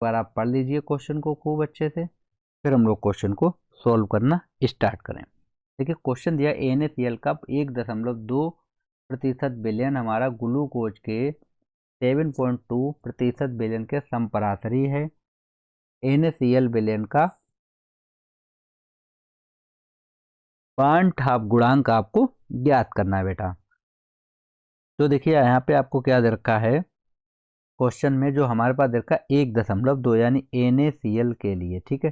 बार आप पढ़ लीजिए क्वेश्चन को खूब अच्छे से, फिर हम लोग क्वेश्चन को सॉल्व करना स्टार्ट करें। देखिए क्वेश्चन दिया NaCl का 1.2% विलयन हमारा ग्लूकोज के 7.2% विलयन के समपराशरी है। NaCl विलयन का 1/2 गुणांक आपको ज्ञात करना है बेटा। तो देखिए यहाँ पे आपको क्या दे रखा है क्वेश्चन में, जो हमारे पास दे रखा है 1.2 यानी NaCl के लिए, ठीक है।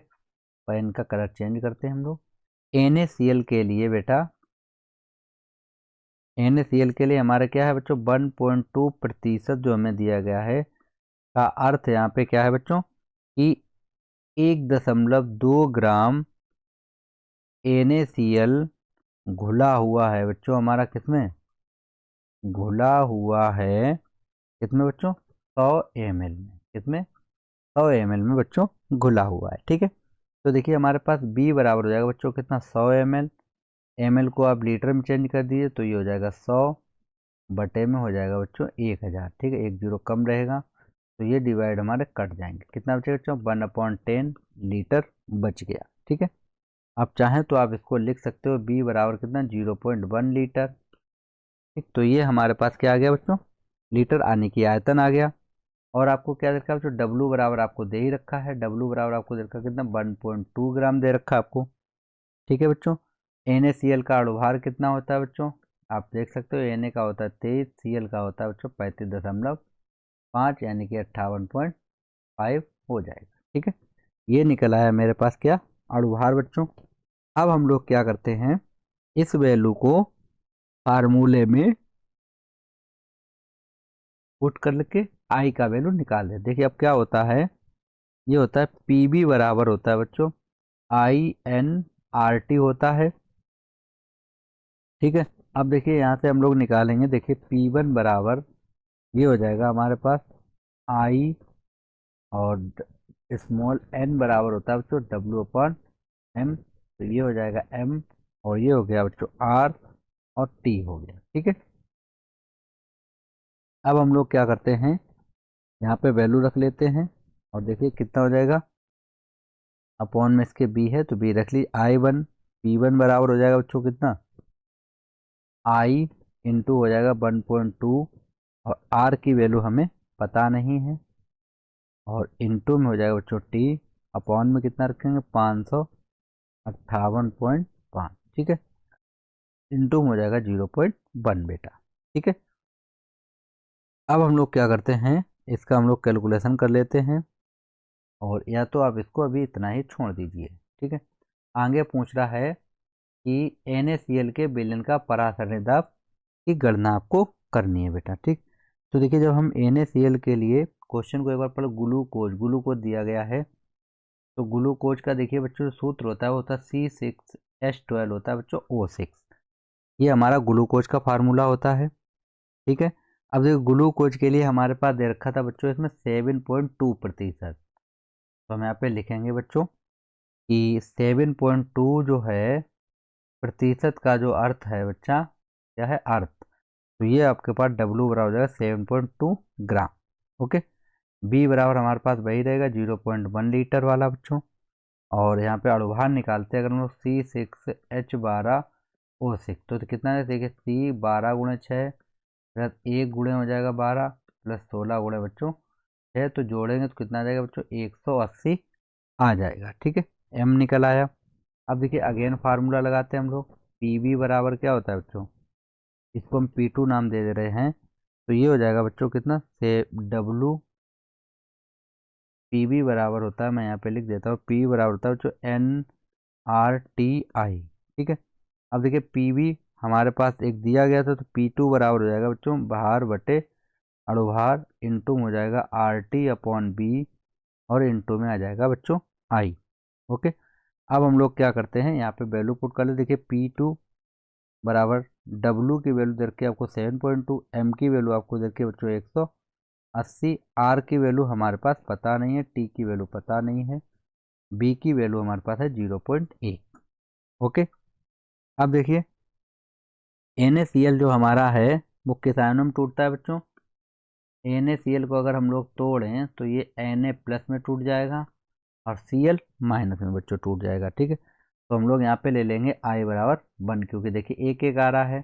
पेन का कलर चेंज करते हैं हम लोग। NaCl के लिए बेटा, NaCl के लिए हमारा क्या है बच्चों 1.2% जो हमें दिया गया है, का अर्थ यहाँ पे क्या है बच्चों कि 1.2 ग्राम NaCl घुला हुआ है बच्चों हमारा, किसमें घुला हुआ है, किसमें बच्चों 100 ml में, किसमें 100 ml में बच्चों घुला हुआ है, ठीक है। तो देखिए हमारे पास B बराबर हो जाएगा बच्चों कितना 100 ml, ml को आप लीटर में चेंज कर दीजिए तो ये हो जाएगा 100 बटे में हो जाएगा बच्चों 1000, ठीक है। एक जीरो कम रहेगा तो ये डिवाइड हमारे कट जाएंगे, कितना बचेगा बच्चों 1/10 लीटर बच गया, ठीक है। आप चाहें तो आप इसको लिख सकते हो B बराबर कितना 0.1 लीटर, ठीक। तो ये हमारे पास क्या आ गया बच्चों लीटर आने की आयतन आ गया। और आपको क्या दे रखा है बच्चों W बराबर आपको दे ही रखा है, W बराबर आपको दे रखा है कितना 1.2 ग्राम दे रखा है आपको, ठीक है बच्चों। NaCl का अणुभार कितना होता है बच्चों, आप देख सकते हो Na का होता है 23, Cl का होता है बच्चों 35.5 यानी कि 58.5 हो जाएगा, ठीक है। ये निकल आया मेरे पास क्या अणुभार बच्चों। अब हम लोग क्या करते हैं, इस वैल्यू को फार्मूले में पुट करके आई का वैल्यू निकाल दे। देखिए अब क्या होता है, ये होता है Pb बराबर होता है बच्चों InRT होता है, ठीक है। अब देखिए यहाँ से हम लोग निकालेंगे, देखिए P1 बराबर ये हो जाएगा हमारे पास I, और स्मॉल n बराबर होता है बच्चों W/m, तो ये हो जाएगा m, और ये हो गया बच्चों R, और T हो गया, ठीक है। अब हम लोग क्या करते हैं, यहाँ पे वैल्यू रख लेते हैं, और देखिए कितना हो जाएगा, अपॉन में इसके B है तो B रख ली I1, P1 बराबर हो जाएगा बच्चों कितना I इंटू हो जाएगा 1.2, और R की वैल्यू हमें पता नहीं है, और इंटू में हो जाएगा बच्चों T, अपॉन में कितना रखेंगे 558.5, ठीक है। इंटू में हो जाएगा 0.1 बेटा, ठीक है। अब हम लोग क्या करते हैं, इसका हम लोग कैलकुलेशन कर लेते हैं, और या तो आप इसको अभी इतना ही छोड़ दीजिए, ठीक है। आगे पूछ रहा है कि NaCl के विलयन का परासरणी दाब की गणना आपको करनी है बेटा, ठीक। तो देखिए जब हम NaCl के लिए क्वेश्चन को एक बार पढ़, ग्लूकोज दिया गया है, तो ग्लूकोज का देखिए बच्चों जो सूत्र होता है वो होता है C6H12 होता है बच्चों O6, ये हमारा ग्लूकोज का फार्मूला होता है, ठीक है। अब देखो ग्लूकोज के लिए हमारे पास दे रखा था बच्चों इसमें 7.2%, तो हम यहाँ पे लिखेंगे बच्चों कि 7.2 जो है प्रतिशत का जो अर्थ है बच्चा क्या है अर्थ, तो ये आपके पास W बराबर हो जाएगा 7.2 ग्राम, ओके। B बराबर हमारे पास वही रहेगा 0.1 लीटर वाला बच्चों, और यहाँ पे अणुभार निकालते हैं अगर हम लोग C6H12O6, तो कितना है देखिए C12 × 6 प्लस 1 गुणे हो जाएगा 12 प्लस 16 गुणे बच्चों 6, तो जोड़ेंगे तो कितना आ जाएगा बच्चों 180 आ जाएगा, ठीक है। M निकल आया। अब देखिए अगेन फार्मूला लगाते हैं हम लोग, Pb बराबर क्या होता है बच्चों, इसको हम P2 नाम दे रहे हैं, तो ये हो जाएगा बच्चों कितना से W, Pb बराबर होता है, मैं यहाँ पे लिख देता हूँ P बराबर होता है बच्चों NRTI, ठीक है। अब देखिए Pb हमारे पास एक दिया गया था, तो P2 बराबर हो जाएगा बच्चों भार बटे अणुभार, इंटू हो जाएगा RT/B, और इंटू में आ जाएगा बच्चों I, ओके। अब हम लोग क्या करते हैं, यहाँ पे वैल्यू पुट कर ले, देखिए P2 बराबर W की वैल्यू दे रखी है आपको 7.2, M की वैल्यू आपको दे रखी है बच्चों 180, R की वैल्यू हमारे पास पता नहीं है, T की वैल्यू पता नहीं है, B की वैल्यू हमारे पास है 0.1, ओके। अब देखिए NaCl जो हमारा है वो किस आयनों में टूटता है बच्चों, NaCl को अगर हम लोग तोड़ें तो ये Na प्लस में टूट जाएगा और Cl माइनस में बच्चों टूट जाएगा। ठीक है, तो हम लोग यहाँ पे ले लेंगे I बराबर 1, क्योंकि देखिए एक एक आ रहा है,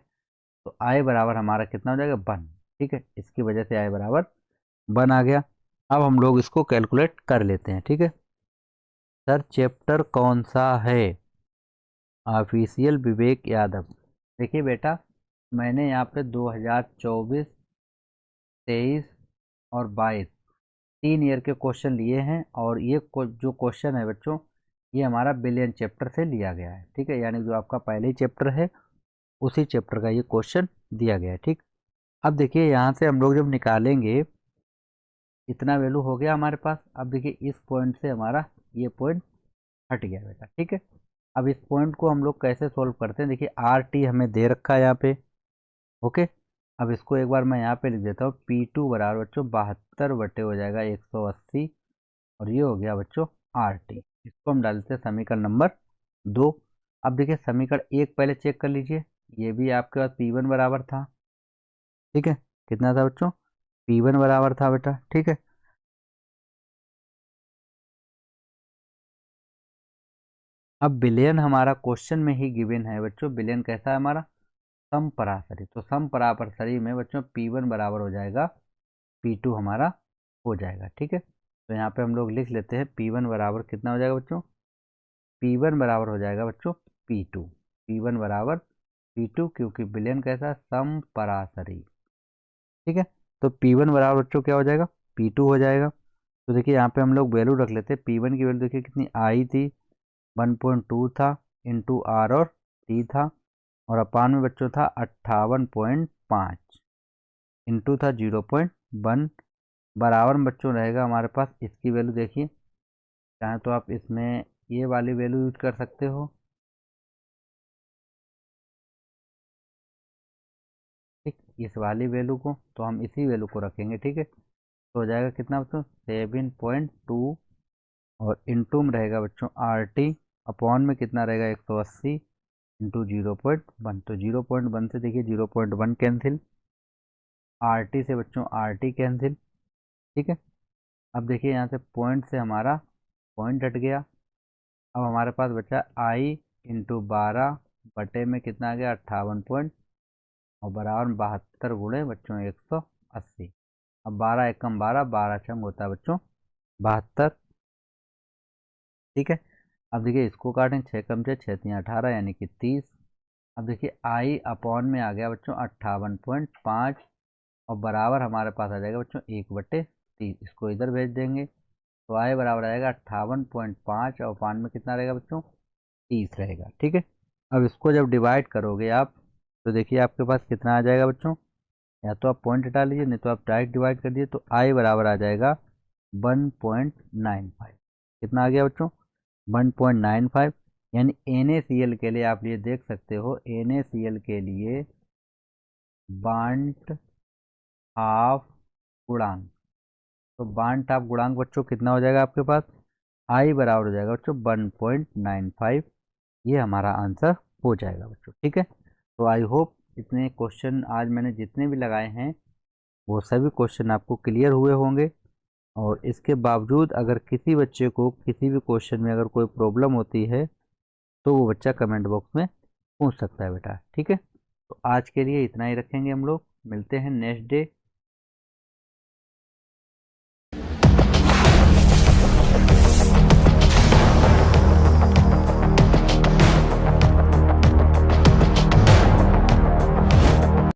तो I बराबर हमारा कितना हो जाएगा 1। ठीक है, इसकी वजह से I बराबर 1 आ गया। अब हम लोग इसको कैलकुलेट कर लेते हैं। ठीक है, सर चैप्टर कौन सा है? ऑफिशियल विवेक यादव। देखिए बेटा, मैंने यहाँ पे 2024, 23 और 22 3 ईयर के क्वेश्चन लिए हैं, और ये जो क्वेश्चन है बच्चों, ये हमारा बिलियन चैप्टर से लिया गया है। ठीक है, यानी जो आपका पहले ही चैप्टर है उसी चैप्टर का ये क्वेश्चन दिया गया है। ठीक, अब देखिए यहाँ से हम लोग जब निकालेंगे, इतना वैल्यू हो गया हमारे पास। अब देखिए इस पॉइंट से हमारा ये पॉइंट हट गया बेटा। ठीक है, अब इस पॉइंट को हम लोग कैसे सोल्व करते हैं? देखिए RT हमें दे रखा है यहाँ पे। ओके, अब इसको एक बार मैं यहाँ पे लिख देता हूँ। P2 बराबर बच्चों 72 बटे हो जाएगा 180, और ये हो गया बच्चों RT। इसको हम डालते हैं समीकरण नंबर 2। अब देखिए समीकरण 1 पहले चेक कर लीजिए, ये भी आपके पास P1 बराबर था। ठीक है, कितना था बच्चों? P1 बराबर था बेटा। ठीक है, अब बिलियन हमारा क्वेश्चन में ही गिवन है बच्चों। बिलियन कैसा है हमारा? समपराशरी। तो समपराशरी में बच्चों P1 बराबर हो जाएगा P2 हमारा हो जाएगा। ठीक है, तो यहाँ पे हम लोग लिख लेते हैं P1 बराबर कितना हो जाएगा बच्चों? P1 बराबर हो जाएगा बच्चों P2। P1 बराबर P2, क्योंकि बिलियन कैसा? समपराशरी। ठीक है, तो P1 बराबर बच्चों क्या हो जाएगा? P2 हो जाएगा। तो देखिए यहाँ पे हम लोग वैल्यू रख लेते हैं। P1 की वैल्यू देखिए कितनी आई थी, 1.2 था, इंटू R और T था, और अपान में बच्चों था 58.5, इंटू था 0.1, बराबर में बच्चों रहेगा हमारे पास। इसकी वैल्यू देखिए, चाहे तो आप इसमें ये वाली वैल्यू यूज कर सकते हो। ठीक, इस वाली वैल्यू को तो हम इसी वैल्यू को रखेंगे। ठीक है, तो हो जाएगा कितना बच्चों? 7.2, और इंटू में रहेगा बच्चों RT, अपॉन में कितना रहेगा? 180, इंटू 0.1। तो 0.1 से देखिए 0.1 कैंसिल, RT से बच्चों RT कैंसिल। ठीक है, अब देखिए यहाँ से पॉइंट से हमारा पॉइंट हट गया। अब हमारे पास बचा I इंटू 12 बटे में कितना आ गया? 58 पॉइंट, और बराबर 72 गुणे बच्चों 180। अब 12 एकम 12, 12 छंग होता है बच्चों 72। ठीक है, अब देखिए इसको काटें, 6 कम 6, 6 3 18, यानी कि 30। अब देखिए I अपॉन में आ गया बच्चों 58.5, और बराबर हमारे पास आ जाएगा बच्चों 1/30। इसको इधर भेज देंगे, तो I बराबर आएगा 58.5, और अपॉन में कितना रहेगा बच्चों? 30 रहेगा। ठीक है, अब इसको जब डिवाइड करोगे आप, तो देखिए आपके पास कितना आ जाएगा बच्चों? या तो आप पॉइंट हटा लीजिए, नहीं तो आप डायरेक्ट डिवाइड कर दिए, तो I बराबर आ जाएगा 1.95। कितना आ गया बच्चों? 1.95। यानी NaCl के लिए आप ये देख सकते हो, NaCl के लिए बांट हाफ गुणांक। तो बांट हाफ गुणांक बच्चों कितना हो जाएगा आपके पास? I बराबर हो जाएगा बच्चों 1.95। ये हमारा आंसर हो जाएगा बच्चों। ठीक है, तो आई होप इतने क्वेश्चन आज मैंने जितने भी लगाए हैं वो सभी क्वेश्चन आपको क्लियर हुए होंगे। और इसके बावजूद अगर किसी बच्चे को किसी भी क्वेश्चन में अगर कोई प्रॉब्लम होती है, तो वो बच्चा कमेंट बॉक्स में पूछ सकता है बेटा। ठीक है, तो आज के लिए इतना ही रखेंगे हम लोग। मिलते हैं नेक्स्ट डे